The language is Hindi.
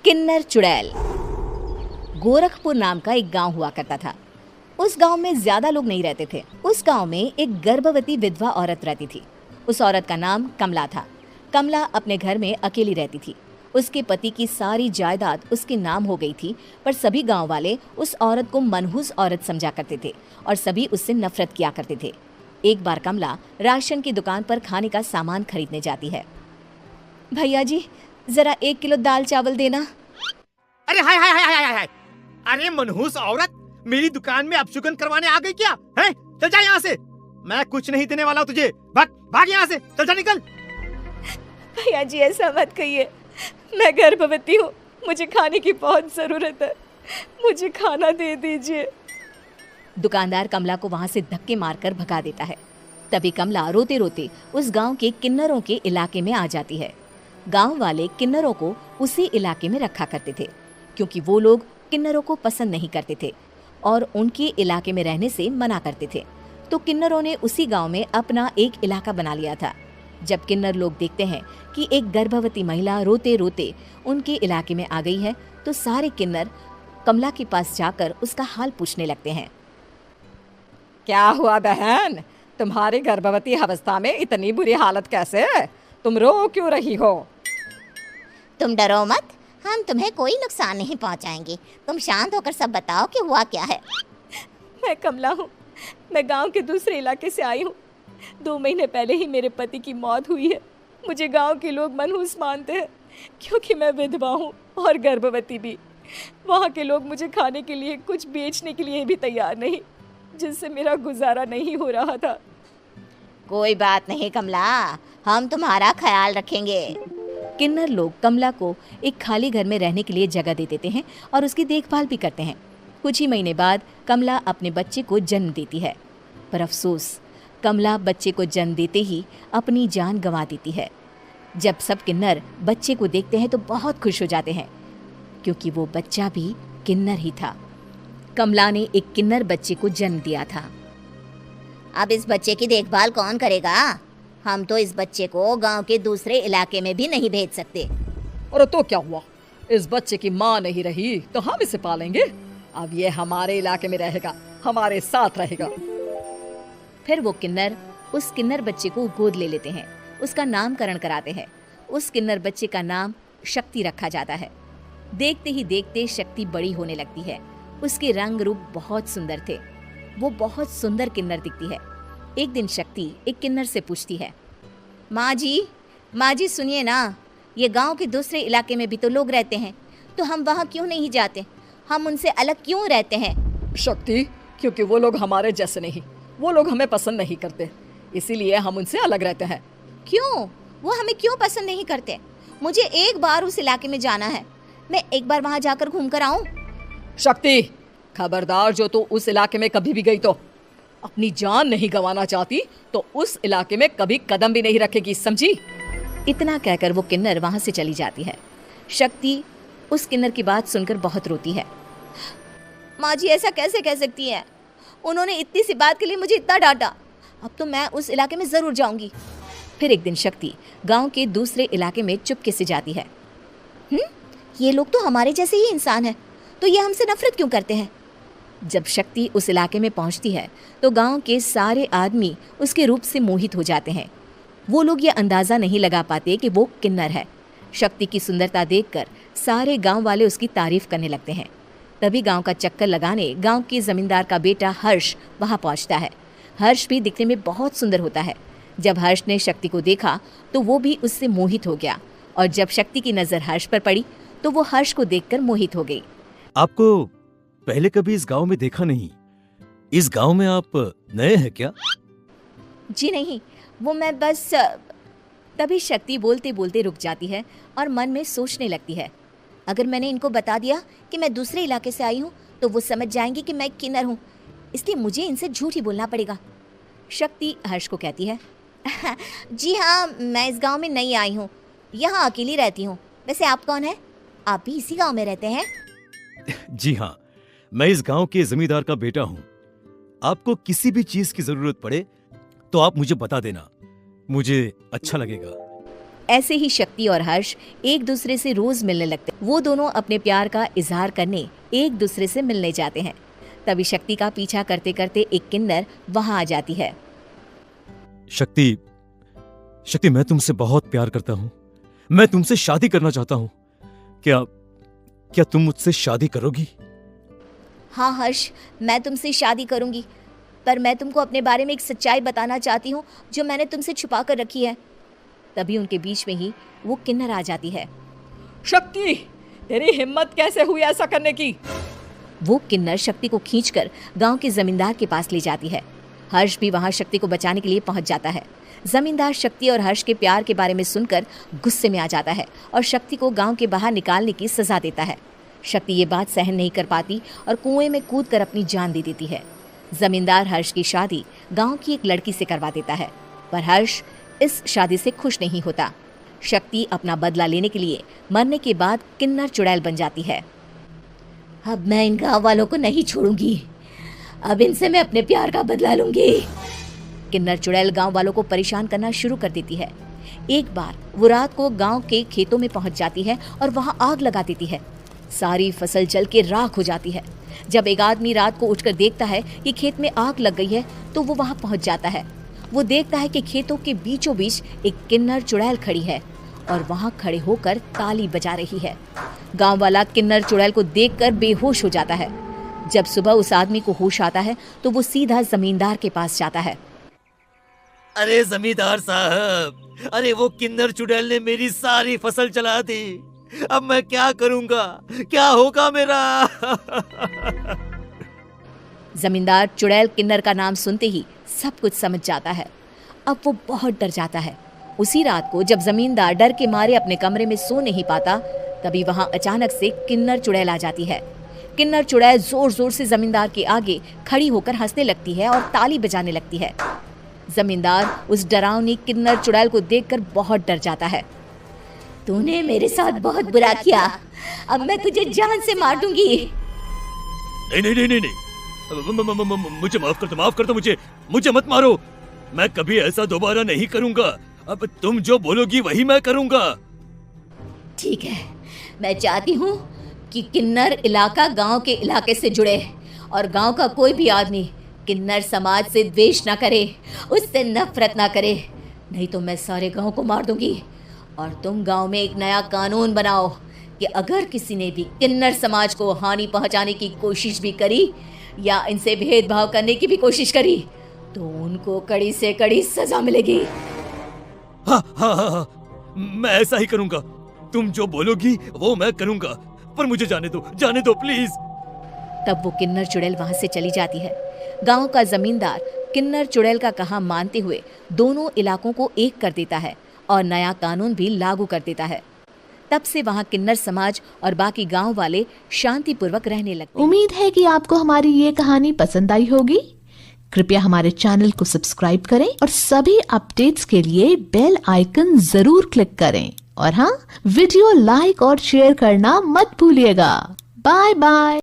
किन्नर चुड़ैल। गोरखपुर नाम का एक गांव हुआ करता था। उस गांव में ज्यादा लोग नहीं रहते थे। उस गांव में एक गर्भवती विधवा औरत रहती थी। उस औरत का नाम कमला था। कमला अपने घर में अकेली रहती थी। उसके पति की सारी जायदाद उसके नाम हो गई थी, पर सभी गांव वाले उस औरत को मनहूस औरत समझा करते थे और सभी उससे नफरत किया करते थे। एक बार कमला राशन की दुकान पर खाने का सामान खरीदने जाती है। भैया जी, जरा 1 किलो दाल चावल देना। अरे हाय हाय हाय हाय हाय, अरे मनहूस औरत, मेरी दुकान में अपशुगन करवाने आ गई क्या? हैं? चल जा यहाँ से, मैं कुछ नहीं देने वाला हूँ तुझे। भाग भाग यहाँ से, चल जा, निकल। भैया जी, ऐसा मत कहिए, मैं गर्भवती हूँ, मुझे खाने की बहुत जरूरत है, मुझे खाना दे दीजिए। दुकानदार कमला को वहाँ से धक्के मारकर भगा देता है। तभी कमला रोते रोते उस गांव के किन्नरों के इलाके में आ जाती है। गांव वाले किन्नरों को उसी इलाके में रखा करते थे, क्योंकि वो लोग किन्नरों को पसंद नहीं करते थे और उनके इलाके में रहने से मना करते थे। तो किन्नरों ने उसी गांव में अपना एक इलाका बना लिया था। जब किन्नर लोग देखते हैं कि एक गर्भवती महिला रोते रोते उनके इलाके में आ गई है, तो सारे किन्नर कमला के पास जाकर उसका हाल पूछने लगते हैं। क्या हुआ बहन, तुम्हारी गर्भवती अवस्था में इतनी बुरी हालत कैसे? तुम रो क्यों रही हो? तुम डरो मत, हम तुम्हें कोई नुकसान नहीं पहुंचाएंगे। तुम शांत होकर सब बताओ कि हुआ क्या है। मैं कमला हूँ, मैं गांव के दूसरे इलाके से आई हूँ। 2 महीने पहले ही मेरे पति की मौत हुई है। मुझे गांव के लोग मनहूस मानते हैं, क्योंकि मैं विधवा हूँ और गर्भवती भी। वहाँ के लोग मुझे खाने के लिए कुछ बेचने के लिए भी तैयार नहीं, जिससे मेरा गुजारा नहीं हो रहा था। कोई बात नहीं कमला, हम तुम्हारा ख्याल रखेंगे। किन्नर लोग कमला को एक खाली घर में रहने के लिए जगह दे देते हैं और उसकी देखभाल भी करते हैं। कुछ ही महीने बाद कमला अपने बच्चे को जन्म देती है, पर अफसोस, कमला बच्चे को जन्म देते ही अपनी जान गंवा देती है। जब सब किन्नर बच्चे को देखते हैं तो बहुत खुश हो जाते हैं, क्योंकि वो बच्चा भी किन्नर ही था। कमला ने एक किन्नर बच्चे को जन्म दिया था। अब इस बच्चे की देखभाल कौन करेगा? हम तो इस बच्चे को गांव के दूसरे इलाके में भी नहीं भेज सकते। और तो क्या हुआ, इस बच्चे की माँ नहीं रही तो हम इसे पालेंगे। अब ये हमारे इलाके में रहेगा, हमारे साथ रहेगा। फिर वो किन्नर उस किन्नर बच्चे को गोद ले लेते हैं, उसका नामकरण कराते हैं। उस किन्नर बच्चे का नाम शक्ति रखा जाता है। देखते ही देखते शक्ति बड़ी होने लगती है। उसके रंग रूप बहुत सुंदर थे। वो बहुत सुंदर किन्नर दिखती है। एक दिन शक्ति एक किन्नर से पूछती है, माँ जी सुनिए ना, ये गांव के दूसरे इलाके में भी तो लोग रहते हैं, तो हम वहाँ क्यों नहीं जाते? हम उनसे अलग क्यों रहते हैं? शक्ति, क्योंकि वो लोग हमारे जैसे नहीं, वो लोग हमें पसंद नहीं करते, इसीलिए हम उनसे अलग रहते हैं। क्यों? वो हमें क्यों पसंद नहीं करते? मुझे एक बार उस इलाके में जाना है, मैं एक बार वहाँ जाकर घूम कर आऊँ। शक्ति, खबरदार, जो तू उस इलाके में कभी भी गई तो अपनी जान नहीं गंवाना चाहती तो उस इलाके में कभी कदम भी नहीं रखेगी, समझी? इतना कहकर वो किन्नर वहाँ से चली जाती है। शक्ति उस किन्नर की बात सुनकर बहुत रोती है। माँ जी, ऐसा कैसे कह सकती है? उन्होंने इतनी सी बात के लिए मुझे इतना डांटा। अब तो मैं उस इलाके में जरूर जाऊंगी। फिर एक दिन शक्ति गांव के दूसरे इलाके में चुपके से जाती है। ये लोग तो हमारे जैसे ही इंसान हैं, तो ये हमसे नफरत क्यों करते हैं? जब शक्ति उस इलाके में पहुंचती है तो गांव के सारे आदमी उसके रूप से मोहित हो जाते हैं। वो लोग ये अंदाज़ा नहीं लगा पाते कि वो किन्नर है। शक्ति की सुंदरता देखकर सारे गांव वाले उसकी तारीफ करने लगते हैं। तभी गांव का चक्कर लगाने गांव के जमींदार का बेटा हर्ष वहां पहुंचता है। हर्ष भी दिखने में बहुत सुंदर होता है। जब हर्ष ने शक्ति को देखा तो वो भी उससे मोहित हो गया, और जब शक्ति की नज़र हर्ष पर पड़ी तो वो हर्ष को देखकर मोहित हो गई। आपको पहले कभी इस गांव में देखा नहीं। इस गांव में आप नए हैं क्या? जी नहीं, वो मैं बस। तभी शक्ति बोलते बोलते रुक जाती है और मन में सोचने लगती है, अगर मैंने इनको बता दिया कि मैं दूसरे इलाके से आई हूँ तो वो समझ जाएंगे कि मैं किन्नर हूँ, इसलिए मुझे इनसे झूठ ही बोलना पड़ेगा। शक्ति हर्ष को कहती है, जी हाँ, मैं इस गांव में नई आई हूँ, यहाँ अकेली रहती हूँ। वैसे आप कौन है? आप भी इसी गांव में रहते हैं? जी हाँ, मैं इस गांव के जमींदार का बेटा हूँ। आपको किसी भी चीज की जरूरत पड़े तो आप मुझे बता देना, मुझे अच्छा लगेगा। ऐसे ही शक्ति और हर्ष एक दूसरे से रोज मिलने लगते। वो दोनों अपने प्यार का इजहार करने एक दूसरे से मिलने जाते हैं। तभी शक्ति का पीछा करते करते एक किन्नर वहां आ जाती है। शक्ति, शक्ति, मैं तुमसे बहुत प्यार करता हूँ। मैं तुमसे शादी करना चाहता हूँ। क्या तुम मुझसे शादी करोगी? हाँ हर्ष, मैं तुमसे शादी करूंगी, पर मैं तुमको अपने बारे में एक सच्चाई बताना चाहती हूँ जो मैंने तुमसे छुपा कर रखी है। तभी उनके बीच में ही वो किन्नर आ जाती है। शक्ति, तेरी हिम्मत कैसे हुई ऐसा करने की? वो किन्नर शक्ति को खींचकर गांव के जमींदार के पास ले जाती है। हर्ष भी वहां शक्ति को बचाने के लिए पहुंच जाता है। जमींदार शक्ति और हर्ष के प्यार के बारे में सुनकर गुस्से में आ जाता है और शक्ति को गांव के बाहर निकालने की सजा देता है। शक्ति ये बात सहन नहीं कर पाती और कुएं में कूदकर अपनी जान दे देती है। जमींदार हर्ष की शादी गांव की एक लड़की से करवा देता है, पर हर्ष इस शादी से खुश नहीं होता। शक्ति अपना बदला लेने के लिए मरने के बाद किन्नर चुड़ैल बन जाती है। अब मैं इन गाँव वालों को नहीं छोड़ूंगी, अब इनसे मैं अपने प्यार का बदला लूंगी। किन्नर चुड़ैल गांव वालों को परेशान करना शुरू कर देती है। एक बार वो रात को गांव के खेतों में पहुंच जाती है और वहां आग लगा देती है। सारी फसल जल के राख हो जाती है। जब एक आदमी रात को उठकर देखता है कि खेत में आग लग गई है तो वो वहां पहुंच जाता है। वो देखता है कि खेतों के बीचों बीच एक किन्नर चुड़ैल खड़ी है और वहां खड़े होकर ताली बजा रही है। गांव वाला किन्नर चुड़ैल को देखकर बेहोश हो जाता है। जब सुबह उस आदमी को होश आता है तो वो सीधा जमींदार के पास जाता है। अरे जमींदार साहब, अरे वो किन्नर चुड़ैल ने मेरी सारी फसल जला दी। अब मैं क्या करूंगा? क्या होगा मेरा? जमींदार चुड़ैल किन्नर का नाम सुनते ही सब कुछ समझ जाता है। अब वो बहुत डर जाता है। उसी रात को जब जमींदार डर के मारे अपने कमरे में सो नहीं पाता, तभी वहां अचानक से किन्नर चुड़ैल आ जाती है। किन्नर चुड़ैल जोर जोर से जमींदार के आगे खड़ी होकर हंसने लगती है और ताली बजाने लगती है। जमींदार उस डरावनी किन्नर चुड़ैल को देखकर बहुत डर जाता है। तूने मेरे साथ बहुत बुरा किया, अब मैं तुझे जान से मार दूंगी। नहीं नहीं नहीं नहीं नहीं, मुझे माफ कर दो, मुझे मत मारो। मैं कभी ऐसा दोबारा नहीं करूंगा। अब तुम जो बोलोगी वही मैं करूंगा। ठीक है, मैं चाहती हूँ कि किन्नर इलाका गांव के इलाके से जुड़े और गांव का कोई भी आदमी किन्नर समाज से द्वेष ना करे, उससे नफरत ना करे, नहीं तो मैं सारे गांव को मार दूंगी। और तुम गांव में एक नया कानून बनाओ कि अगर किसी ने भी किन्नर समाज को हानि पहुंचाने की कोशिश भी करी या इनसे भेदभाव करने की भी कोशिश करी तो उनको कड़ी से कड़ी सजा मिलेगी। हाँ हाँ हाँ हाँ, मैं ऐसा ही करूंगा। तुम जो बोलोगी वो मैं करूंगा, पर मुझे जाने दो प्लीज। तब वो किन्नर चुड़ैल वहां से चली जाती है। गांव का जमींदार किन्नर चुड़ैल का कहा मानते हुए दोनों इलाकों को एक कर देता है और नया कानून भी लागू कर देता है। तब से वहां किन्नर समाज और बाकी गांव वाले शांतिपूर्वक रहने लगते। उम्मीद है कि आपको हमारी ये कहानी पसंद आई होगी। कृपया हमारे चैनल को सब्सक्राइब करें और सभी अपडेट्स के लिए बेल आइकन जरूर क्लिक करें। और हाँ, वीडियो लाइक और शेयर करना मत भूलिएगा। Bye bye.